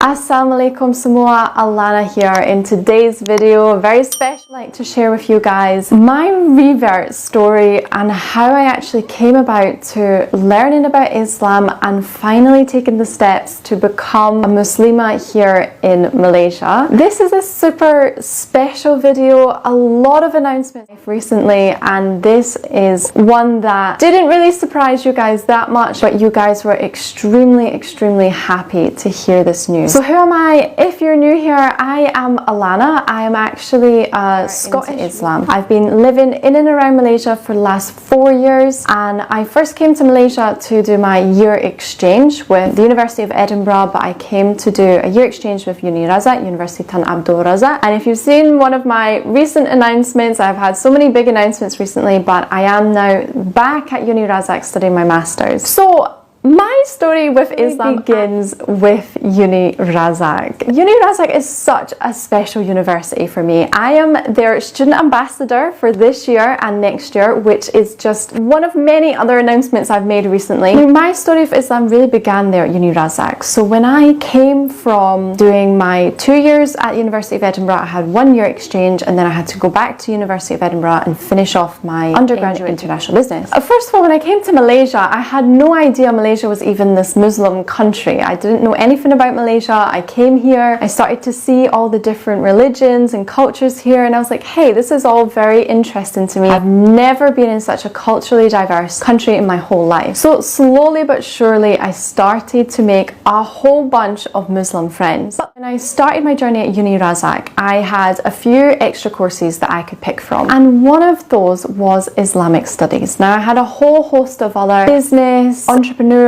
Assalamu alaikum semua, Alana here. In today's video, very special, I'd like to share with you guys my revert story and how I actually came about to learning about Islam and finally taking the steps to become a Muslima here in Malaysia. This is a super special video, a lot of announcements recently, and this is one that didn't really surprise you guys that much, but you guys were extremely happy to hear this news. So who am I? If you're new here, I am Alana. I am actually a Scottish Islam. I've been living in and around Malaysia for the last 4 years, and I first came to Malaysia to do my year exchange with the University of Edinburgh, but I came to do a year exchange with Uni Razak, University Tan Abdul Razak. And if you've seen one of my recent announcements, I've had so many big announcements recently, but I am now back at Uni Razak studying my Masters. So my story with Islam begins with Uni Razak. Uni Razak is such a special university for me. I am their student ambassador for this year and next year, which is just one of many other announcements I've made recently. My story of Islam really began there at Uni Razak. So when I came from doing my 2 years at University of Edinburgh, I had 1 year exchange, and then I had to go back to University of Edinburgh and finish off my undergraduate international business. First of all, when I came to Malaysia, I had no idea Malaysia was even this Muslim country. I didn't know anything about Malaysia. I came here, I started to see all the different religions and cultures here, and I was like, hey, this is all very interesting to me. I've never been in such a culturally diverse country in my whole life. So slowly but surely I started to make a whole bunch of Muslim friends. But when I started my journey at Uni Razak, I had a few extra courses that I could pick from, and one of those was Islamic studies. Now I had a whole host of other business, entrepreneurial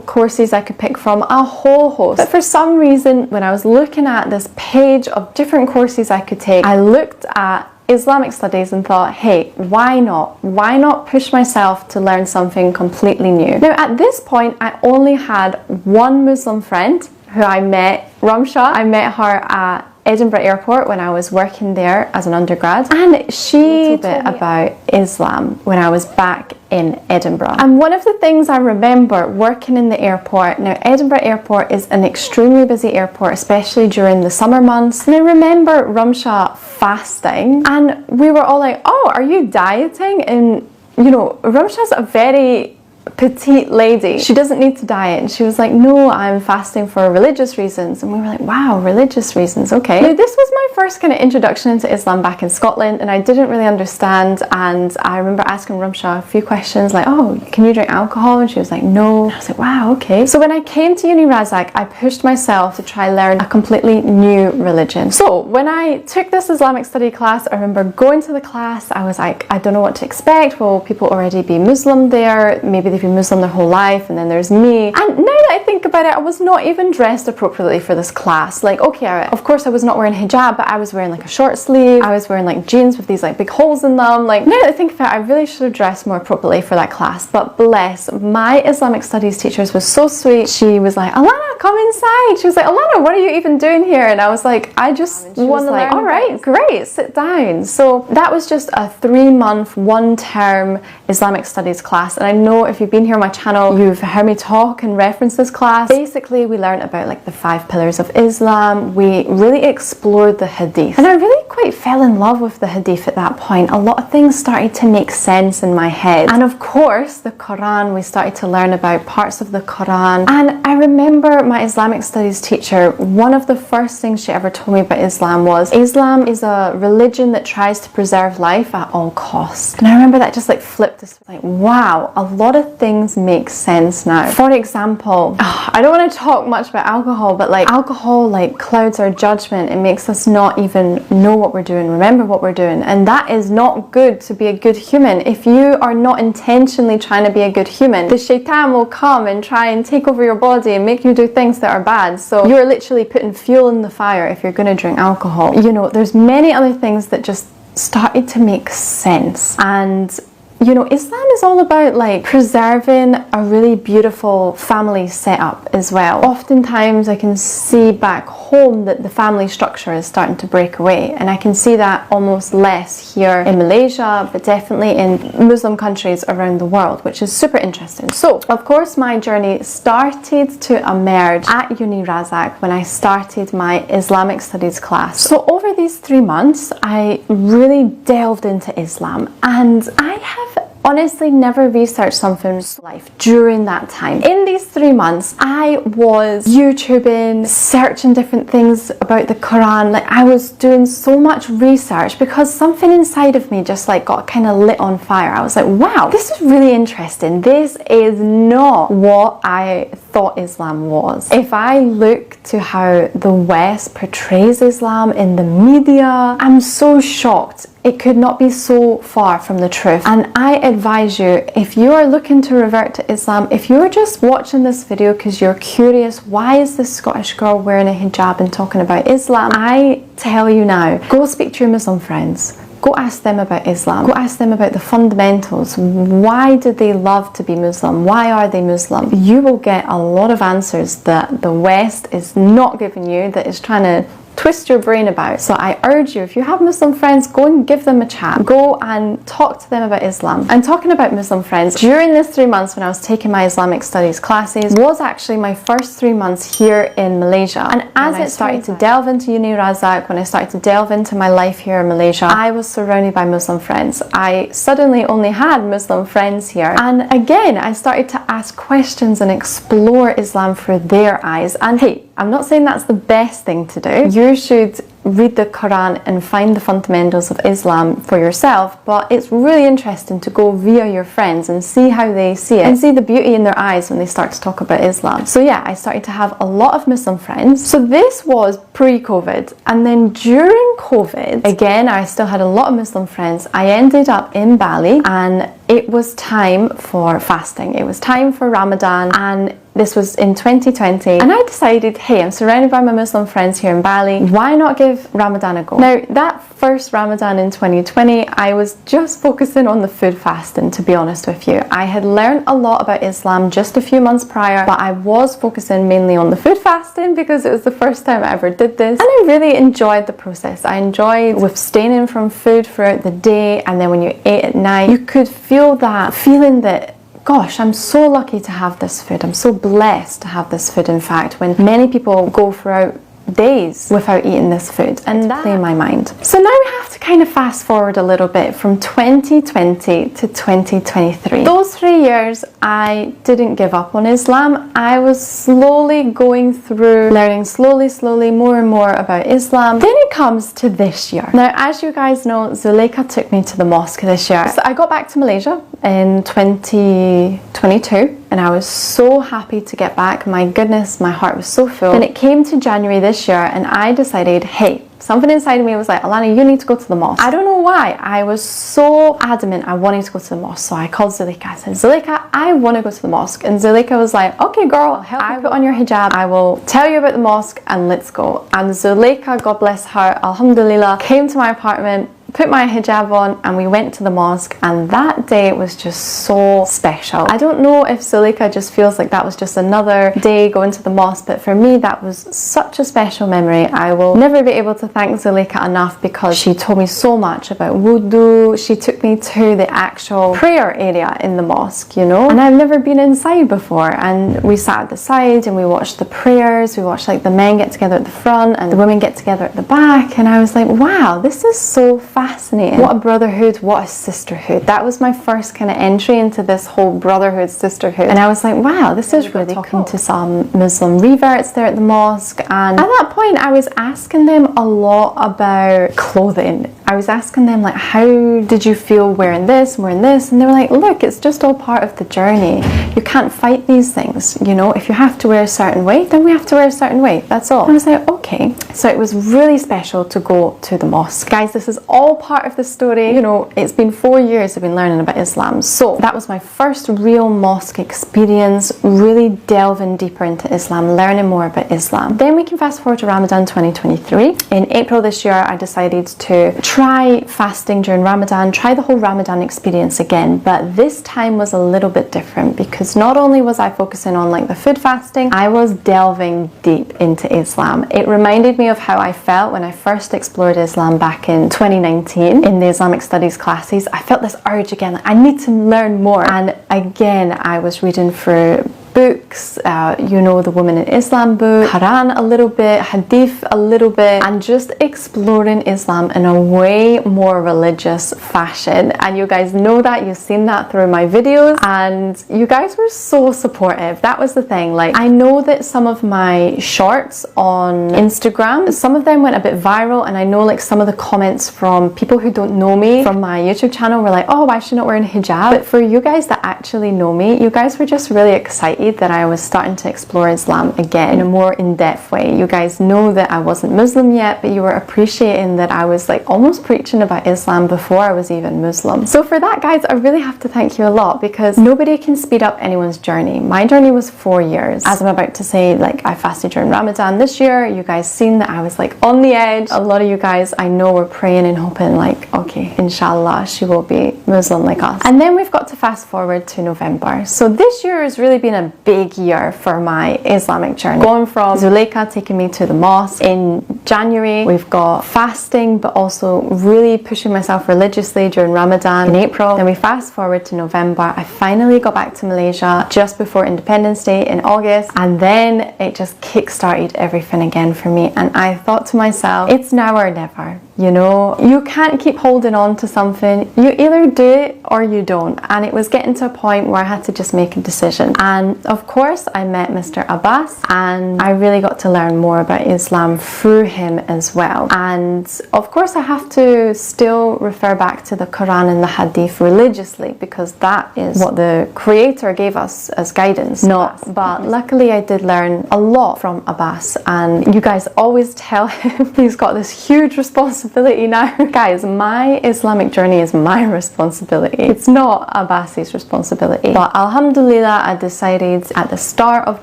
courses I could pick from, a whole host. But for some reason, when I was looking at this page of different courses I could take, I looked at Islamic studies and thought, hey, why not? Why not push myself to learn something completely new? Now at this point, I only had one Muslim friend who I met, Ramsha. I met her at Edinburgh Airport when I was working there as an undergrad, and she told me a bit about Islam when I was back in Edinburgh. And one of the things I remember working in the airport, now Edinburgh Airport is an extremely busy airport, especially during the summer months, and I remember Ramsha fasting, and we were all like, oh, are you dieting? And you know, Ramsha's a very petite lady. She doesn't need to diet. And she was like, no, I'm fasting for religious reasons. And we were like, wow, religious reasons, okay. Now, this was my first kind of introduction into Islam back in Scotland, and I didn't really understand. And I remember asking Ramsha a few questions like, oh, can you drink alcohol? And she was like, no. And I was like, wow, okay. So when I came to Uni Razak, I pushed myself to try learn a completely new religion. So when I took this Islamic study class, I remember going to the class, I was like, I don't know what to expect. Will people already be Muslim there? Maybe they've been Muslim their whole life, and then there's me. And now that I think about it, I was not even dressed appropriately for this class. Like, okay, of course I was not wearing hijab, but I was wearing like a short sleeve. I was wearing like jeans with these like big holes in them. Like, now that I think about it, I really should have dressed more appropriately for that class. But bless, my Islamic studies teacher was so sweet. She was like, Alana, come inside. She was like, Alana, what are you even doing here? And I was like, I just want to learn. All right, great, sit down. So that was just a 3-month, 1-term Islamic studies class. And I know if you've been here on my channel, you've heard me talk and reference this class. Basically, we learned about like the 5 pillars of Islam. We really explored the hadith, and I really quite fell in love with the hadith at that point. A lot of things started to make sense in my head, and of course the Quran. We started to learn about parts of the Quran, and I remember my Islamic studies teacher, one of the first things she ever told me about Islam was, Islam is a religion that tries to preserve life at all costs. And I remember that just like flipped us, like, wow, a lot of things make sense now. For example, I don't want to talk much about alcohol, but like alcohol like clouds our judgment. It makes us not even know what we're doing, remember what we're doing, and that is not good to be a good human. If you are not intentionally trying to be a good human, the shaitan will come and try and take over your body and make you do things that are bad. So you're literally putting fuel in the fire if you're going to drink alcohol. You know, there's many other things that just started to make sense. And you know, Islam is all about like preserving a really beautiful family setup as well. Oftentimes I can see back home that the family structure is starting to break away, and I can see that almost less here in Malaysia, but definitely in Muslim countries around the world, which is super interesting. So of course my journey started to emerge at Uni Razak when I started my Islamic studies class. So over these 3 months I really delved into Islam, and I have honestly never researched something's life during that time. In these 3 months I was YouTubing, searching different things about the Quran. Like, I was doing so much research because something inside of me just like got kind of lit on fire. I was like, wow, this is really interesting. This is not what I thought Islam was. If I look to how the West portrays Islam in the media, I'm so shocked. It could not be so far from the truth. And I advise you, if you are looking to revert to Islam, if you're just watching this video because you're curious, why is this Scottish girl wearing a hijab and talking about Islam? I tell you now, go speak to your Muslim friends. Go ask them about Islam. Go ask them about the fundamentals. Why do they love to be Muslim? Why are they Muslim? You will get a lot of answers that the West is not giving you, that is trying to twist your brain about. So I urge you, if you have Muslim friends, go and give them a chat. Go and talk to them about Islam. And talking about Muslim friends, during this 3 months when I was taking my Islamic studies classes, was actually my first 3 months here in Malaysia. And as I started to delve into Uni Razak, when I started to delve into my life here in Malaysia, I was surrounded by Muslim friends. I suddenly only had Muslim friends here. And again, I started to ask questions and explore Islam through their eyes. And hey, I'm not saying that's the best thing to do. You should read the Quran and find the fundamentals of Islam for yourself, but it's really interesting to go via your friends and see how they see it and see the beauty in their eyes when they start to talk about Islam. So yeah, I started to have a lot of Muslim friends. So this was pre-COVID, and then during COVID, again, I still had a lot of Muslim friends. I ended up in Bali, and it was time for fasting. It was time for Ramadan, and this was in 2020, and I decided, hey, I'm surrounded by my Muslim friends here in Bali, why not give Ramadan a go? Now, that first Ramadan in 2020, I was just focusing on the food fasting, to be honest with you. I had learned a lot about Islam just a few months prior, but I was focusing mainly on the food fasting because it was the first time I ever did this, and I really enjoyed the process. I enjoyed abstaining from food throughout the day, and then when you ate at night, you could feel that feeling that, gosh, I'm so lucky to have this food. I'm so blessed to have this food, in fact, when many people go throughout days without eating this food, and that played my mind. So now we have to kind of fast forward a little bit from 2020 to 2023. Those 3 years I didn't give up on Islam. I was slowly going through learning slowly more and more about Islam. Then it comes to this year. Now, as you guys know, Zuleika took me to the mosque this year. So I got back to Malaysia in 2022, and I was so happy to get back. My goodness, my heart was so full. And it came to January this year, and I decided, hey, something inside of me was like, Alana, you need to go to the mosque. I don't know why. I was so adamant I wanted to go to the mosque. So I called Zuleika. I said, Zuleika, I want to go to the mosque. And Zuleika was like, okay, girl, I'll help you put on your hijab. I will tell you about the mosque and let's go. And Zuleika, God bless her, alhamdulillah, came to my apartment, put my hijab on, and we went to the mosque, and that day was just so special. I don't know if Zuleika just feels like that was just another day going to the mosque, but for me that was such a special memory. I will never be able to thank Zuleika enough because she told me so much about wudu. She took me to the actual prayer area in the mosque, you know, and I've never been inside before, and we sat at the side and we watched the prayers. We watched like the men get together at the front and the women get together at the back, and I was like, wow, this is so fascinating. What a brotherhood, what a sisterhood. That was my first kind of entry into this whole brotherhood, sisterhood, and I was like, wow, this is really cool. To some Muslim reverts there at the mosque, and at that point I was asking them a lot about clothing. I was asking them like, how did you feel wearing this, wearing this? And they were like, look, it's just all part of the journey. You can't fight these things, you know. If you have to wear a certain way, then we have to wear a certain way, that's all. And I was like, okay. So it was really special to go to the mosque. Guys, this is all part of the story. You know, it's been 4 years I've been learning about Islam. So that was my first real mosque experience, really delving deeper into Islam, learning more about Islam. Then we can fast forward to Ramadan 2023. In April this year, I decided to try fasting during Ramadan, try the whole Ramadan experience again, but this time was a little bit different because studies, not only was I focusing on like the food fasting, I was delving deep into Islam. It reminded me of how I felt when I first explored Islam back in 2019 in the Islamic studies classes. I felt this urge again, like I need to learn more. And again, I was reading through books, the Women in Islam book, Quran a little bit, Hadith a little bit, and just exploring Islam in a way more religious fashion. And you guys know that, you've seen that through my videos, and you guys were so supportive. That was the thing. Like, I know that some of my shorts on Instagram, some of them went a bit viral, and I know like some of the comments from people who don't know me from my YouTube channel were like, oh, why is she not wearing hijab? But for you guys that actually know me, you guys were just really excited that I was starting to explore Islam again in a more in-depth way. You guys know that I wasn't Muslim yet, but you were appreciating that I was like almost preaching about Islam before I was even Muslim. So for that, guys, I really have to thank you a lot, because nobody can speed up anyone's journey. My journey was 4 years. As I'm about to say, like, I fasted during Ramadan this year. You guys seen that I was like on the edge. A lot of you guys I know were praying and hoping like, okay, inshallah she will be Muslim like us. And then we've got to fast forward to November. So this year has really been a big year for my Islamic journey. Going from Zuleika taking me to the mosque in January, we've got fasting, but also really pushing myself religiously during Ramadan in April. Then we fast forward to November. I finally got back to Malaysia just before Independence Day in August, and then it just kick-started everything again for me. And I thought to myself, it's now or never. You know, you can't keep holding on to something. You either do it or you don't. And it was getting to a point where I had to just make a decision. And of course, I met Mr. Abbas, and I really got to learn more about Islam through him as well. And of course, I have to still refer back to the Quran and the Hadith religiously, because that is what the Creator gave us as guidance. But luckily, I did learn a lot from Abbas, and you guys always tell him he's got this huge responsibility now. Guys, my Islamic journey is my responsibility. It's not Abbas's responsibility. But alhamdulillah, I decided at the start of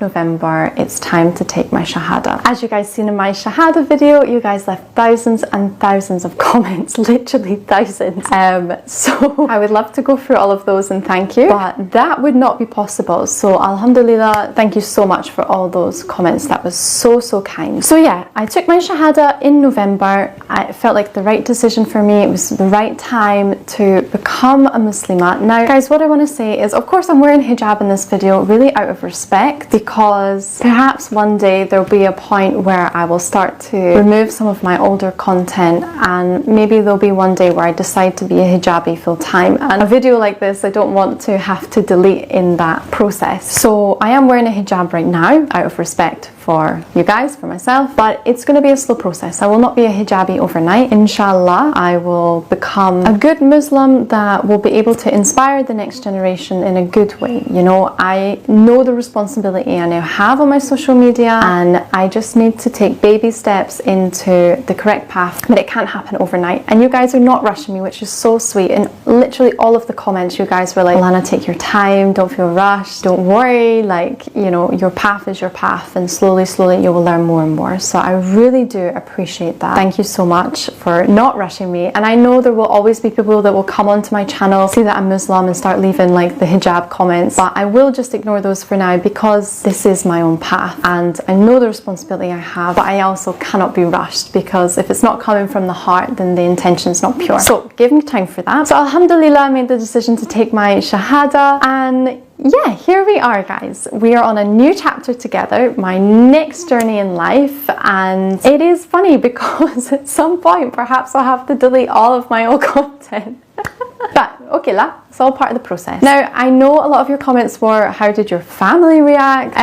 November, it's time to take my Shahada. As you guys seen in my Shahada video, you guys left thousands and thousands of comments, literally thousands. So I would love to go through all of those and thank you, but that would not be possible. So alhamdulillah, thank you so much for all those comments. That was so, so kind. So yeah, I took my Shahada in November. I felt like the right decision for me. It was the right time to become a Muslimah. Now, guys, what I want to say is, of course, I'm wearing hijab in this video really out of respect, because perhaps one day there'll be a point where I will start to remove some of my older content, and maybe there'll be one day where I decide to be a hijabi full time. And a video like this, I don't want to have to delete in that process. So I am wearing a hijab right now out of respect for you guys, for myself, but it's going to be a slow process. I will not be a hijabi overnight. Inshallah, I will become a good Muslim that will be able to inspire the next generation in a good way. You know, I know the responsibility I now have on my social media, and I just need to take baby steps into the correct path, but it can't happen overnight. And you guys are not rushing me, which is so sweet. And literally all of the comments, you guys were like, Alana, take your time, don't feel rushed, don't worry, like, you know, your path is your path, and slowly you will learn more and more. So I really do appreciate that. Thank you so much for not rushing me. And I know there will always be people that will come onto my channel, see that I'm Muslim, and start leaving like the hijab comments, but I will just ignore those for now, because this is my own path and I know the responsibility I have, but I also cannot be rushed, because if it's not coming from the heart, then the intention is not pure. So give me time for that. So alhamdulillah, I made the decision to take my Shahada, and yeah, here we are, guys. We are on a new chapter together, my next journey in life, and it is funny because at some point perhaps I'll have to delete all of my old content. But okay, it's all part of the process. Now, I know a lot of your comments were, how did your family react?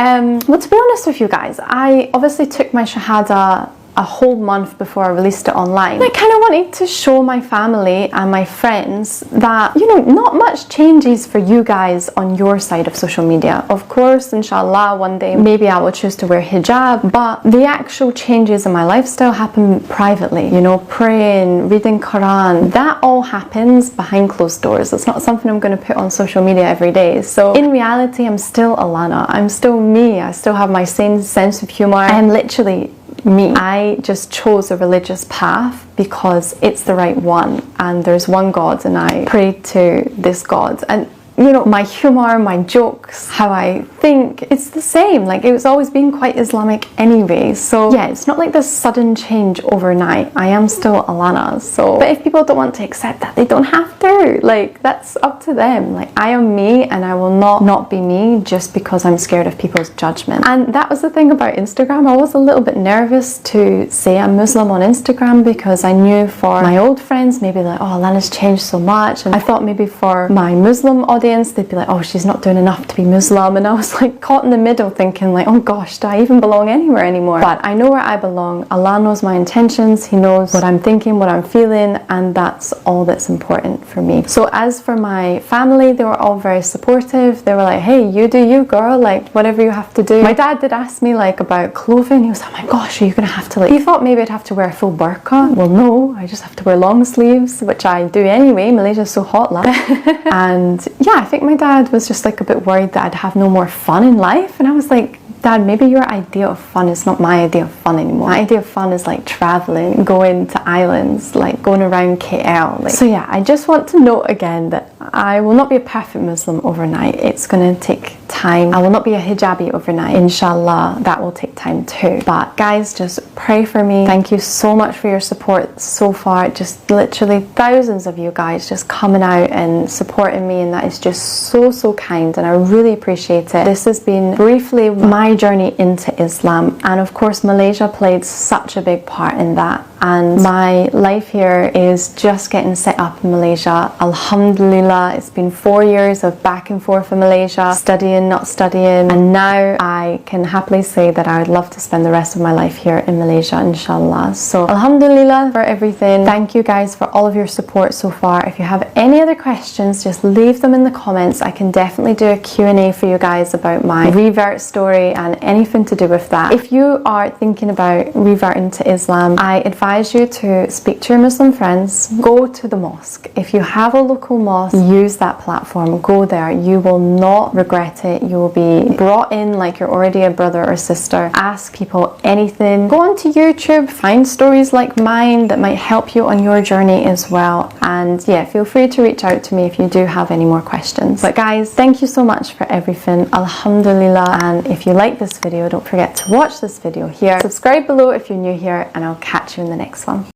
Well, to be honest with you guys, I obviously took my Shahada a whole month before I released it online. I kind of wanted to show my family and my friends that, you know, not much changes for you guys on your side of social media. Of course, inshallah, one day maybe I will choose to wear hijab, but the actual changes in my lifestyle happen privately. You know, praying, reading Quran, that all happens behind closed doors. It's not something I'm going to put on social media every day. So in reality, I'm still Alana. I'm still me. I still have my same sense of humor. I am literally me. I just chose a religious path because it's the right one, and there's one God, and I pray to this God. And you know, my humor, my jokes, how I think, it's the same. Like, it was always been quite Islamic anyway. So yeah, it's not like this sudden change overnight. I am still Alana. So, but if people don't want to accept that, they don't have to. Like, that's up to them. Like, I am me, and I will not be me just because I'm scared of people's judgment. And that was the thing about Instagram. I was a little bit nervous to say I'm Muslim on Instagram, because I knew for my old friends, maybe like, oh, Alana's changed so much. And I thought maybe for my Muslim audience, they'd be like, oh, she's not doing enough to be Muslim. And I was like caught in the middle thinking like, oh gosh, do I even belong anywhere anymore? But I know where I belong. Allah knows my intentions. He knows what I'm thinking, what I'm feeling, and that's all that's important for me. So as for my family, they were all very supportive. They were like, hey, you do you, girl, like whatever you have to do. My dad did ask me like about clothing. He was like, oh my gosh, are you gonna have to like, he thought maybe I'd have to wear a full burqa. Well, no, I just have to wear long sleeves, which I do anyway. Malaysia's so hot, love. And yeah, I think my dad was just like a bit worried that I'd have no more fun in life. And I was like, Dad, maybe your idea of fun is not my idea of fun anymore. My idea of fun is like traveling, going to islands, like going around KL. Like, so yeah, I just want to note again that I will not be a perfect Muslim overnight. It's going to take time. I will not be a hijabi overnight. Inshallah, that will take time too. But guys, just pray for me. Thank you so much for your support so far. Just literally thousands of you guys just coming out and supporting me, and that is just so kind, and I really appreciate it. This has been briefly my journey into Islam, and of course Malaysia played such a big part in that, and my life here is just getting set up in Malaysia. Alhamdulillah, it's been 4 years of back and forth in Malaysia, studying, not studying, and now I can happily say that I would love to spend the rest of my life here in Malaysia, inshallah. So Alhamdulillah for everything. Thank you guys for all of your support so far. If you have any other questions, just leave them in the comments. I can definitely do a Q&A for you guys about my revert story and anything to do with that. If you are thinking about reverting to Islam, I advise you to speak to your Muslim friends. Go to the mosque. If you have a local mosque, use that platform. Go there. You will not regret it. You will be brought in like you're already a brother or sister. Ask people anything. Go onto YouTube, find stories like mine that might help you on your journey as well. And yeah, feel free to reach out to me if you do have any more questions. But guys, thank you so much for everything. Alhamdulillah. And if you like this video, don't forget to watch this video here. Subscribe below if you're new here, and I'll catch you in the next one.